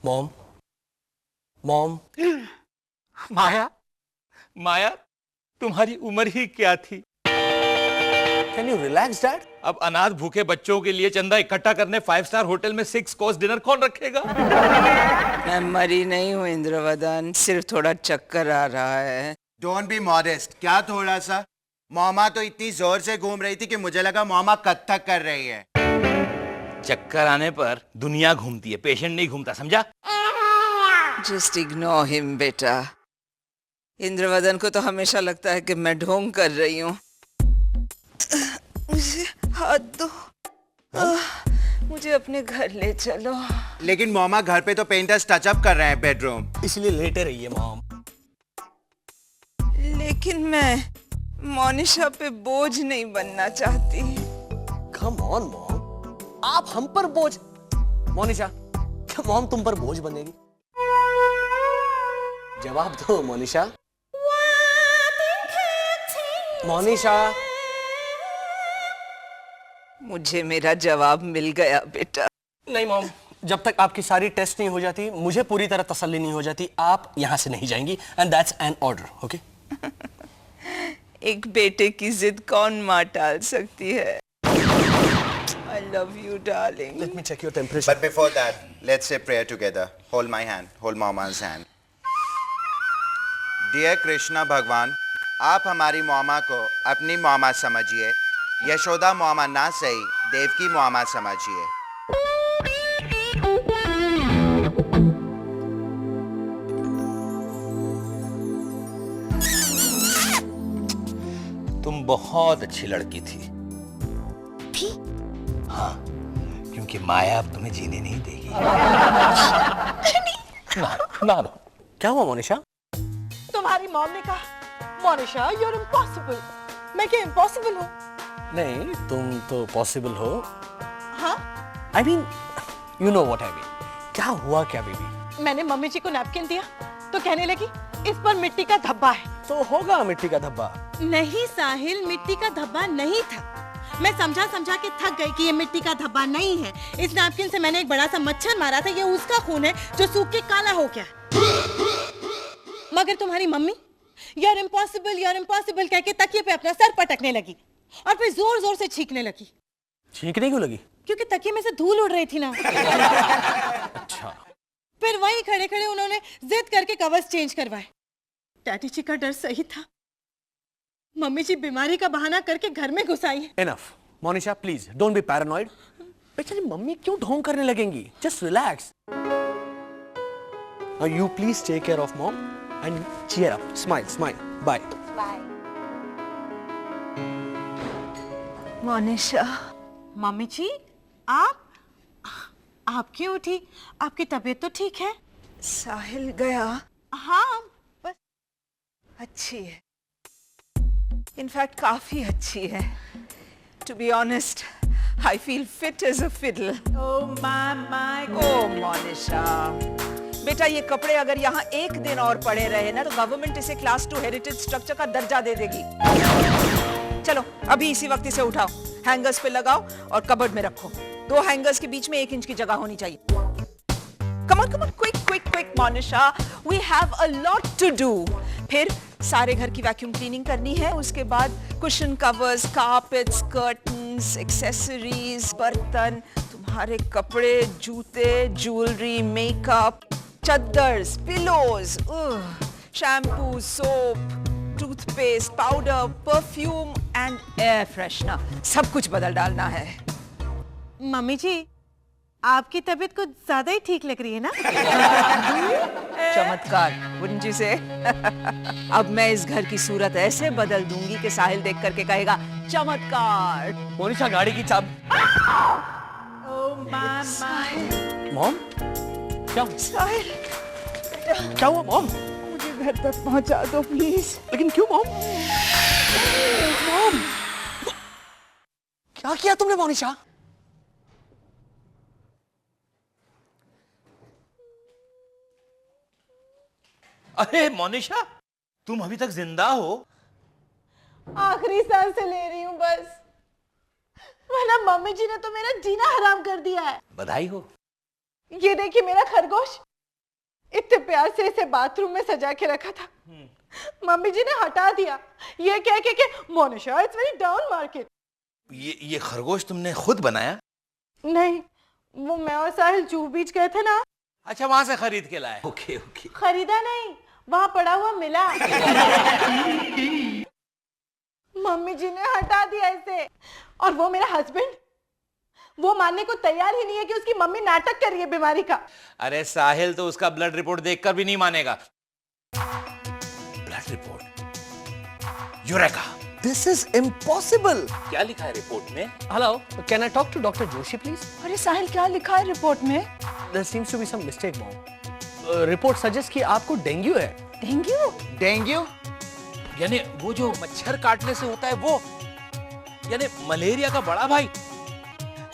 Mom mom माया, माया तुम्हारी उम्र ही क्या थी? Can you relax dad? अब अनाथ भूखे बच्चों के लिए चंदा इकट्ठा करने 5 स्टार होटल में 6 कोर्स डिनर कौन रखेगा? मैं मरी नहीं हूँ इंद्रवदन, सिर्फ थोड़ा चक्कर आ रहा है। Don't be modest. क्या थोड़ा सा? मामा तो इतनी जोर से घूम रही थी कि मुझे लगा मामा कत्थक कर रही है। चक्कर आने पर दुनिया घूमती है, पेशेंट नहीं घूमता, समझा? जस्ट इग्नोर हिम बेटा। इंद्रवदन को तो हमेशा लगता है कि मैं ढोंग कर रही हूँ। मुझे हाथ दो। मुझे अपने घर ले चलो। लेकिन मामा घर पे तो पेंटर्स टचअप कर रहे हैं बेडरूम। इसलिए लेटे रहिए मॉम। लेकिन मैं मोनिशा पे बोझ नहीं बनना चाहती। कम ऑन मॉम, आप हम पर बोझ। मोनिशा, क्या मॉम तुम पर बोझ बनेगी? जवाब दो मोनिशा। मोनिशा, मुझे मेरा जवाब मिल गया बेटा। नहीं मॉम, जब तक आपकी सारी टेस्ट नहीं हो जाती, मुझे पूरी तरह तसल्ली नहीं हो जाती, आप यहां से नहीं जाएंगी। And that's an order, okay? एक बेटे की जिद कौन मां टाल सकती है? I love you, darling. Let me check your temperature. But before that, let's say prayer together. Hold my hand. Hold Mama's hand. Dear Krishna भगवान, आप हमारी मामा को अपनी मामा समझिए। यशोदा मामा ना सही, देवकी मामा समझिए। तुम बहुत अच्छी लड़की थी। हाँ, क्योंकि माया अब तुम्हें जीने नहीं देगी। ना। क्या हुआ मोनिशा? तुम्हारी मॉम ने कहा, मोनिशा you're impossible। मैं क्या impossible हूँ? नहीं, तुम तो पॉसिबल हो। हाँ? I mean, you know what I mean. क्या हुआ क्या बेबी? मैंने मम्मी जी को नैपकिन दिया तो कहने लगी इस पर मिट्टी का धब्बा है। तो होगा मिट्टी का धब्बा। नहीं साहिल, मिट्टी का धब्बा नहीं था। मैं समझा के थक गई कि ये मिट्टी का धब्बा नहीं है। इस नैपकिन से मैंने एक बड़ा सा मच्छर मारा था, ये उसका खून है जो सूख के काला हो गया। मगर तुम्हारी मम्मी यार इम्पॉसिबल कह के तकिए पे अपना सर पटकने लगी और फिर जोर जोर से छींकने लगी। छींकने क्यों लगी? क्योंकि तकिए में से धूल उड़ रही थी ना। अच्छा। फिर वहीं खड़े खड़े उन्होंने जिद करके कवर्स चेंज करवाए। डैडी जी का डर सही था, मम्मी जी बीमारी का बहाना करके घर में घुस आई है। Enough, Monisha please don't be paranoid. बेचारी मम्मी क्यों ढोंग करने लगेंगी? Just relax. Now you please take care of mom and cheer up. Smile. Bye. Monisha, mummy ji आप क्यों उठी? आपकी तबीयत तो ठीक है? साहिल गया? हाँ बस। अच्छी है, इनफैक्ट काफी अच्छी है। To be honest, I feel fit as a fiddle. Oh Monisha, बेटा ये कपड़े अगर यहाँ एक दिन और पड़े रहे ना तो गवर्नमेंट इसे क्लास 2 हेरिटेज स्ट्रक्चर का दर्जा दे देगी। चलो अभी इसी वक्त इसे उठाओ, हैंगर्स पे लगाओ और कबर्ड में रखो। 2 हैंगर्स के बीच में 1 इंच की जगह होनी चाहिए। Come on, quick, Monisha. We have a lot to do. फिर सारे घर की वैक्यूम क्लीनिंग करनी है, उसके बाद cushion covers, carpets, curtains, accessories, बर्तन, तुम्हारे कपड़े, जूते, ज्वेलरी, मेकअप, चद्दर्स, pillows, shampoo, soap, toothpaste, powder, perfume and air freshener, सब कुछ बदल डालना है। मम्मी जी आपकी तबीयत कुछ ज्यादा ही ठीक लग रही है ना? चमत्कार, wouldn't you say? अब मैं इस घर की सूरत ऐसे बदल दूंगी कि साहिल देख करके कहेगा चमत्कार। मोनिशा गाड़ी की चाबी। मॉम क्या? साहिल क्या हुआ मॉम? मुझे घर तक पहुंचा दो प्लीज। लेकिन क्यों मॉम? मॉम क्या किया तुमने मोनिशा? अरे मोनिशा, तुम अभी तक जिंदा हो? आखिरी सांस से ले रही हूँ बस, वरना मम्मी जी ने तो मेरा जीना हराम कर दिया है। बधाई हो। ये देखिए मेरा खरगोश इतने प्यार से इसे बाथरूम में सजा के रखा था, मम्मी जी ने हटा दिया ये कह के Monisha it's very down market. ये खरगोश तुमने खुद बनाया? नहीं, वो मैं और साहिल जूहू बीच गए थे ना। अच्छा, वहां से खरीद के लाए? Okay okay. खरीदा नहीं, वहां पड़ा हुआ मिला। मम्मी जी ने हटा दिया इसे, और वो मेरा हस्बैंड, वो मानने को तैयार ही नहीं है कि उसकी मम्मी नाटक कर रही है बीमारी का। अरे साहिल तो उसका ब्लड रिपोर्ट देखकर भी नहीं मानेगा। Blood report, eureka. This is impossible. क्या लिखा है रिपोर्ट में? Hello, can I talk to Dr. Joshi, please? अरे साहिल, क्या लिखा है रिपोर्ट में? There seems to be some mistake, mom. Report suggest कि आपको डेंगू है। डेंगू? डेंगू? यानी वो जो मच्छर काटने से होता है वो, यानी मलेरिया का बड़ा भाई,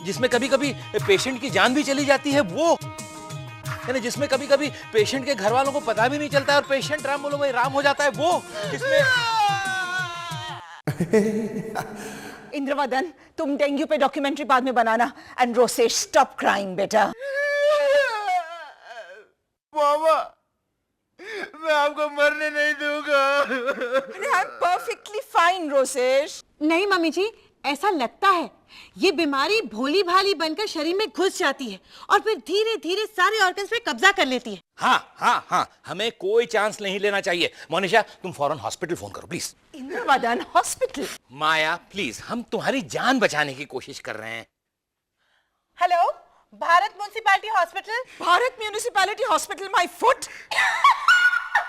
जिसमें कभी कभी पेशेंट की जान भी चली जाती है, वो यानी जिसमें कभी कभी पेशेंट के घर वालों को पता भी नहीं चलता है और पेशेंट राम बोलो भाई राम हो जाता है, वो जिसमें। इंद्रवदन, तुम डेंगू पे डॉक्यूमेंट्री बाद में बनाना। एंड रोसेश, स्टॉप क्राइंग बेटा। मामा, मैं आपको मरने नहीं दूंगा। अरे I am perfectly fine Rosesh. नहीं मम्मी जी, ऐसा लगता है ये बीमारी भोली भाली बनकर शरीर में घुस जाती है और फिर धीरे धीरे सारे ऑर्गन्स पे कब्जा कर लेती है। हाँ हाँ हाँ, हमें कोई चांस नहीं लेना चाहिए। मोनिशा, तुम फौरन हॉस्पिटल फोन करो please. Indravadan, hospital? Maya please, हम तुम्हारी जान बचाने की कोशिश कर रहे हैं। Hello, Bharat municipality hospital? Bharat municipality hospital, my foot.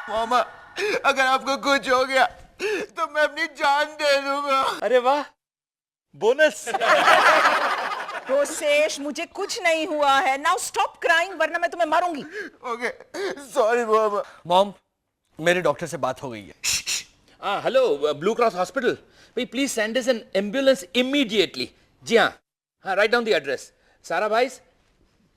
मामा, अगर आपको कुछ हो गया तो मैं अपनी जान दे दूंगा। अरे वाह, बोनस। रोसेश, मुझे कुछ नहीं हुआ है। नाउ स्टॉप क्राइंग वरना मैं तुम्हें मारूंगी। ओके, सॉरी मामा। मॉम, मेरे डॉक्टर से बात हो गई है। हेलो, ब्लू क्रॉस हॉस्पिटल, भाई please send us an ambulance immediately. जी हाँ, right down the address, Sarabhais,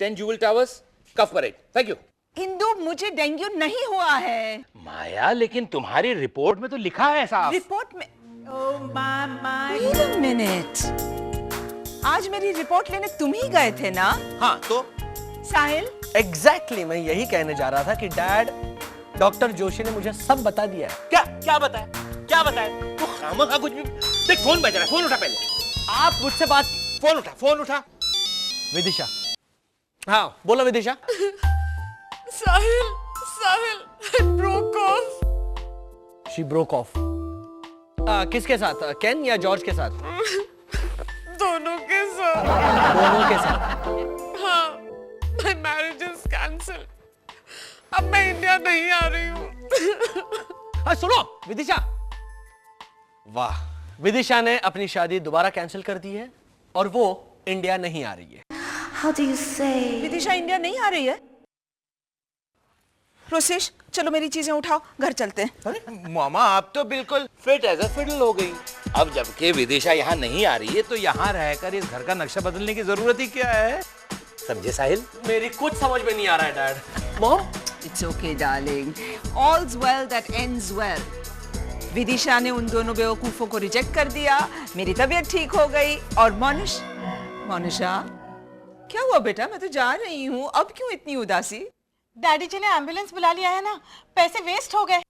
10 Jubilee Towers, Cuffe Parade. Thank you. Indu, मुझे डेंगू नहीं हुआ है। माया, लेकिन तुम्हारी रिपोर्ट में तो लिखा है साहब। रिपोर्ट में? Oh my, wait a minute, आज मेरी रिपोर्ट लेने तुम ही गए थे ना? हाँ तो साहिल? एग्जैक्टली, मैं यही कहने जा रहा था कि डैड, डॉक्टर जोशी ने मुझे सब बता दिया है। क्या बताया? क्या बताया? तू खामखा कुछ भी। देख, फोन बज रहा है, फोन उठा पहले। आप मुझसे बात। फोन उठा। विदिशा। हाँ बोलो विदिशा। साहिल, I broke off. She broke off. किसके साथ? केन या जॉर्ज के साथ? दोनों के साथ। दोनों के साथ। हाँ, my marriage is cancelled. अब मैं इंडिया नहीं आ रही हूँ। हाँ सुनो विदिशा। वाह, विदिशा ने अपनी शादी दोबारा कैंसिल कर दी है और वो इंडिया नहीं आ रही है। How do you say? Vidisha India नहीं आ रही है? रोसेश, चलो मेरी चीजें उठाओ, घर चलते हैं। मामा, आप तो बिल्कुल फिट एज अ फिडल हो गई। अब जबकि विदिशा यहाँ नहीं आ रही है तो यहाँ रहकर इस घर का नक्शा बदलने की जरूरत ही क्या है? समझे साहिल? मेरी कुछ समझ में नहीं आ रहा है dad. Mom, It's okay, darling. All's well that ends well. Vidisha ने उन दोनों बेवकूफों को रिजेक्ट कर दिया, मेरी तबीयत ठीक हो गई। और मोनिशा, क्या हुआ बेटा? मैं तो जा रही हूँ, अब क्यों इतनी उदासी? डैडी जी ने एम्बुलेंस बुला लिया है ना, पैसे वेस्ट हो गए।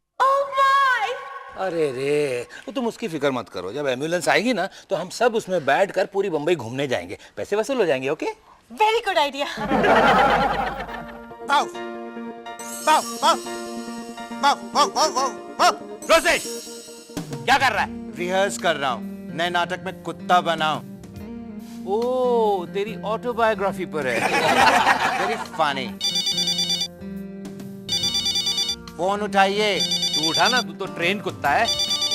अरे रे, तो तुम उसकी फिक्र मत करो। जब एम्बुलेंस आएगी ना तो हम सब उसमें बैठकर पूरी बंबई घूमने जाएंगे, पैसे वसूल हो जाएंगे। Okay? Very good idea. Rosesh, क्या कर रहा है? रिहर्स कर रहा हूँ, नए नाटक में कुत्ता बनाऊं। ओ, तेरी ऑटोबायोग्राफी पर है। Very funny. फोन उठाइए। तू उठा ना, तू तो ट्रेन कुत्ता है।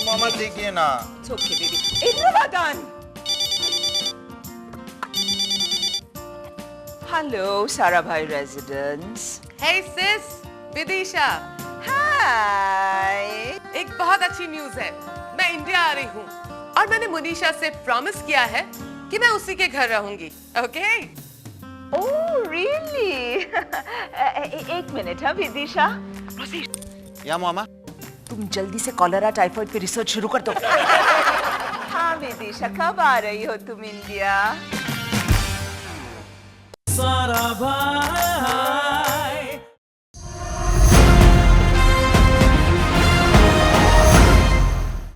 मामा देखिए ना। It's okay, baby. Indravadan! Hello, Sarabhai भाई रेजिडेंस। Hey sis, Vidisha. हाय। एक बहुत अच्छी न्यूज है, मैं इंडिया आ रही हूँ और मैंने मुनीशा से प्रॉमिस किया है कि मैं उसी के घर रहूंगी। ओके? Oh really? एक मिनट, हाँ विदिशा। या मामा? तुम जल्दी से कॉलरा टाइफाइड पे रिसर्च शुरू कर दो। हाँ विदिशा, कब आ रही हो तुम इंडिया? सारा भाई